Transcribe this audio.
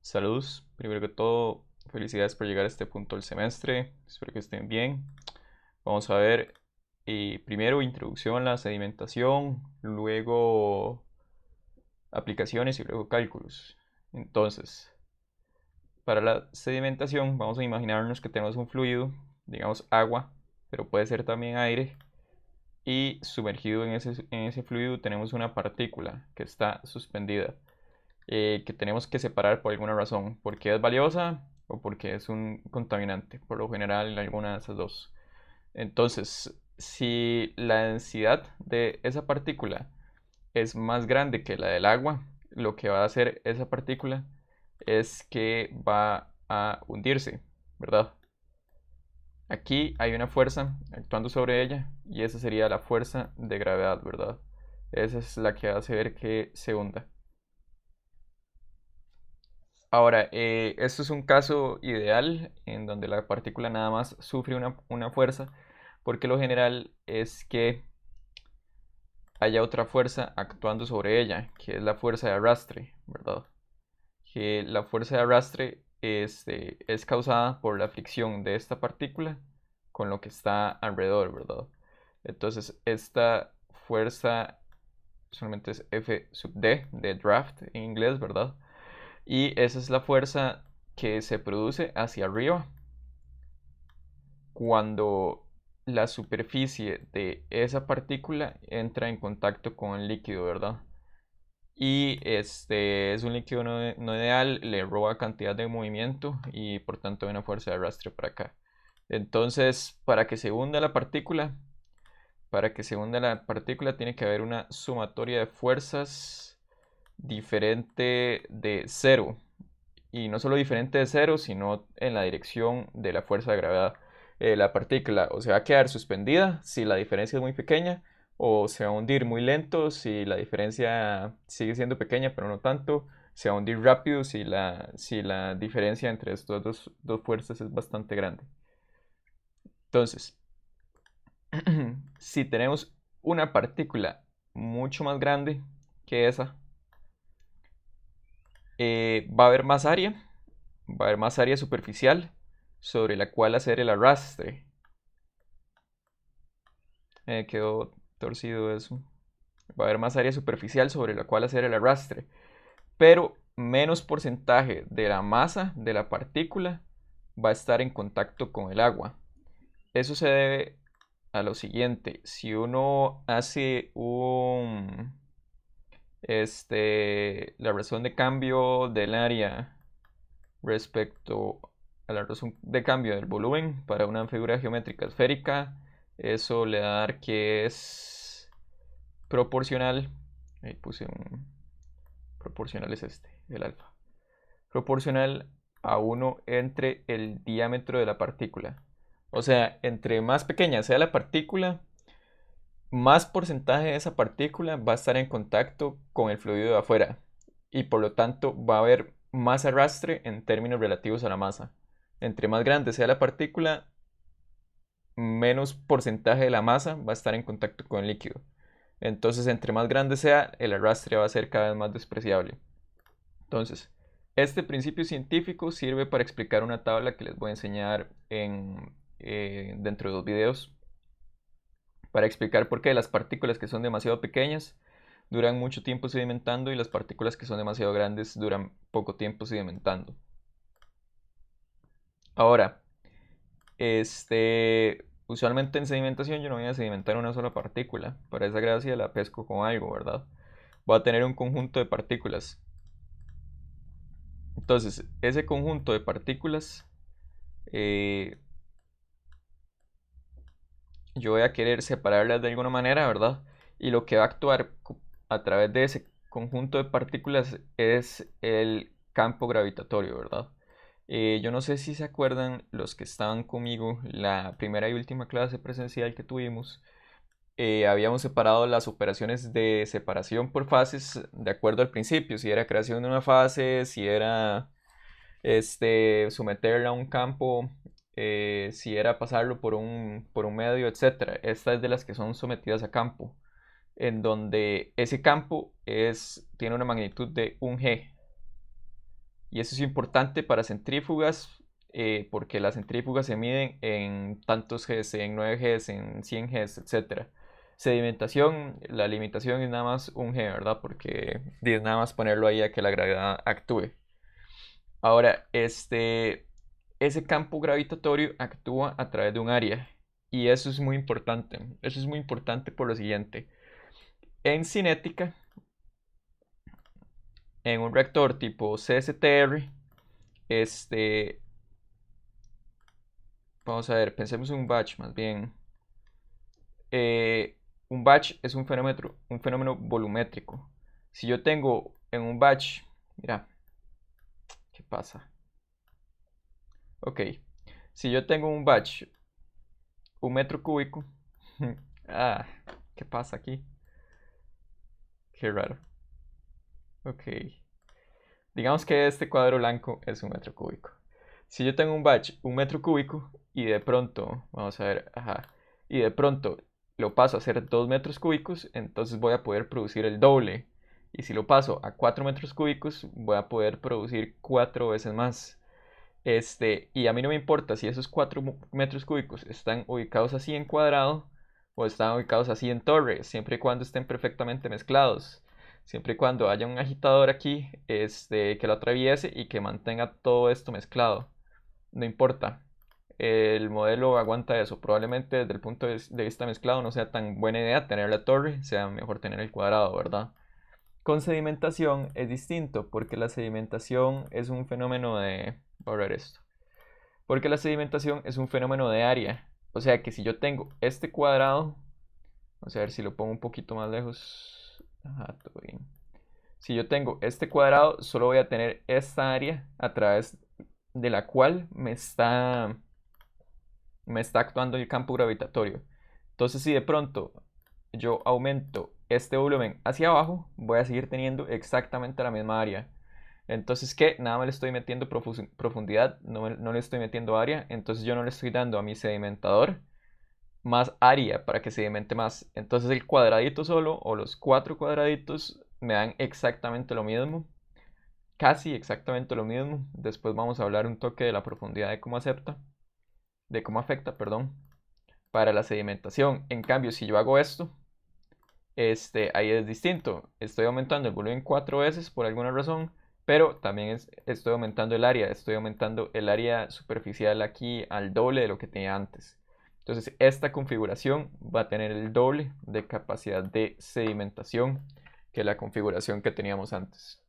Saludos, primero que todo, felicidades por llegar a este punto del semestre, espero que estén bien. Vamos a ver primero introducción a la sedimentación, luego aplicaciones y luego cálculos. Entonces, para la sedimentación vamos a imaginarnos que tenemos un fluido, digamos agua, pero puede ser también aire, y sumergido en ese fluido tenemos una partícula que está suspendida. Que tenemos que separar por alguna razón, porque es valiosa o porque es un contaminante, por lo general alguna de esas dos. Entonces, si la densidad de esa partícula es más grande que la del agua, lo que va a hacer esa partícula es que va a hundirse, ¿verdad? Aquí hay una fuerza actuando sobre ella y esa sería la fuerza de gravedad, ¿verdad? Esa es la que hace ver que se hunda. Ahora, esto es un caso ideal en donde la partícula nada más sufre una fuerza, porque lo general es que haya otra fuerza actuando sobre ella, que es la fuerza de arrastre, ¿verdad? Que la fuerza de arrastre es causada por la fricción de esta partícula con lo que está alrededor, ¿verdad? Entonces, esta fuerza solamente es F sub D, de draft en inglés, ¿verdad? Y esa es la fuerza que se produce hacia arriba cuando la superficie de esa partícula entra en contacto con el líquido, ¿verdad? Y este es un líquido no ideal, le roba cantidad de movimiento y por tanto hay una fuerza de arrastre para acá. Entonces, para que se hunda la partícula tiene que haber una sumatoria de fuerzas diferente de cero. Y no solo diferente de cero, sino en la dirección de la fuerza de gravedad. La partícula o se va a quedar suspendida si la diferencia es muy pequeña, o se va a hundir muy lento si la diferencia sigue siendo pequeña, pero no tanto. Se va a hundir rápido si la diferencia entre estas dos fuerzas es bastante grande. Entonces, si tenemos una partícula mucho más grande que esa, va a haber más área, va a haber más área superficial sobre la cual hacer el arrastre. Quedó torcido eso. Va a haber más área superficial sobre la cual hacer el arrastre, pero menos porcentaje de la masa de la partícula va a estar en contacto con el agua. Eso se debe a lo siguiente: si uno hace la razón de cambio del área respecto a la razón de cambio del volumen para una figura geométrica esférica, eso le da a dar que es proporcional. Ahí puse un proporcional, es el alfa. Proporcional a 1 entre el diámetro de la partícula. O sea, entre más pequeña sea la partícula, más porcentaje de esa partícula va a estar en contacto con el fluido de afuera y por lo tanto va a haber más arrastre en términos relativos a la masa. Entre más grande sea la partícula, menos porcentaje de la masa va a estar en contacto con el líquido. Entonces, entre más grande sea, el arrastre va a ser cada vez más despreciable. Entonces, este principio científico sirve para explicar una tabla que les voy a enseñar dentro de 2 videos, para explicar por qué las partículas que son demasiado pequeñas duran mucho tiempo sedimentando y las partículas que son demasiado grandes duran poco tiempo sedimentando. Ahora, usualmente en sedimentación yo no voy a sedimentar una sola partícula. Para esa gracia la pesco con algo, ¿verdad? Voy a tener un conjunto de partículas. Entonces, ese conjunto de partículas, eh, yo voy a querer separarlas de alguna manera, ¿verdad? Y lo que va a actuar a través de ese conjunto de partículas es el campo gravitatorio, ¿verdad? Yo no sé si se acuerdan los que estaban conmigo la primera y última clase presencial que tuvimos. Habíamos separado las operaciones de separación por fases de acuerdo al principio, si era creación de una fase, si era someterla a un campo, si era pasarlo por un medio, etcétera. Esta es de las que son sometidas a campo, en donde ese campo tiene una magnitud de 1 g. Y eso es importante para centrífugas, porque las centrífugas se miden en tantos Gs, en 9 Gs, en 100 Gs, etc. Sedimentación, la limitación es nada más un G, ¿verdad? Porque es nada más ponerlo ahí a que la gravedad actúe. Ahora, ese campo gravitatorio actúa a través de un área. Y eso es muy importante. Eso es muy importante por lo siguiente. En cinética, en un reactor tipo CSTR, vamos a ver, pensemos en un batch más bien. Un batch es un fenómeno volumétrico. Si yo tengo en un batch, mira, ¿qué pasa? Ok, si yo tengo un batch, un metro cúbico, ah, ¿qué pasa aquí? Qué raro. Ok, digamos que este cuadro blanco es un metro cúbico. Si yo tengo un batch, un metro cúbico, y de pronto, vamos a ver, ajá, y de pronto lo paso a hacer 2 metros cúbicos, entonces voy a poder producir el doble. Y si lo paso a 4 metros cúbicos, voy a poder producir 4 veces más. Y a mí no me importa si esos 4 metros cúbicos están ubicados así en cuadrado o están ubicados así en torre, siempre y cuando estén perfectamente mezclados. Siempre y cuando haya un agitador aquí, que lo atraviese y que mantenga todo esto mezclado. No importa. El modelo aguanta eso. Probablemente desde el punto de vista mezclado no sea tan buena idea tener la torre, sea mejor tener el cuadrado, ¿verdad? Con sedimentación es distinto, porque la sedimentación es un fenómeno de... Voy a ver esto. Porque la sedimentación es un fenómeno de área. O sea que si yo tengo este cuadrado, vamos a ver si lo pongo un poquito más lejos. Ajá, todo bien. Si yo tengo este cuadrado, solo voy a tener esta área a través de la cual me está actuando el campo gravitatorio. Entonces, si de pronto yo aumento este volumen hacia abajo, voy a seguir teniendo exactamente la misma área. Entonces, ¿qué? Nada más le estoy metiendo profundidad, no le estoy metiendo área, entonces yo no le estoy dando a mi sedimentador más área para que sedimente más. Entonces el cuadradito solo o los 4 cuadraditos me dan exactamente lo mismo, casi exactamente lo mismo. Después vamos a hablar un toque de la profundidad de cómo afecta, perdón, para la sedimentación. En cambio, si yo hago esto, ahí es distinto. Estoy aumentando el volumen 4 veces por alguna razón, pero también estoy aumentando el área. Estoy aumentando el área superficial aquí al doble de lo que tenía antes. Entonces, esta configuración va a tener el doble de capacidad de sedimentación que la configuración que teníamos antes.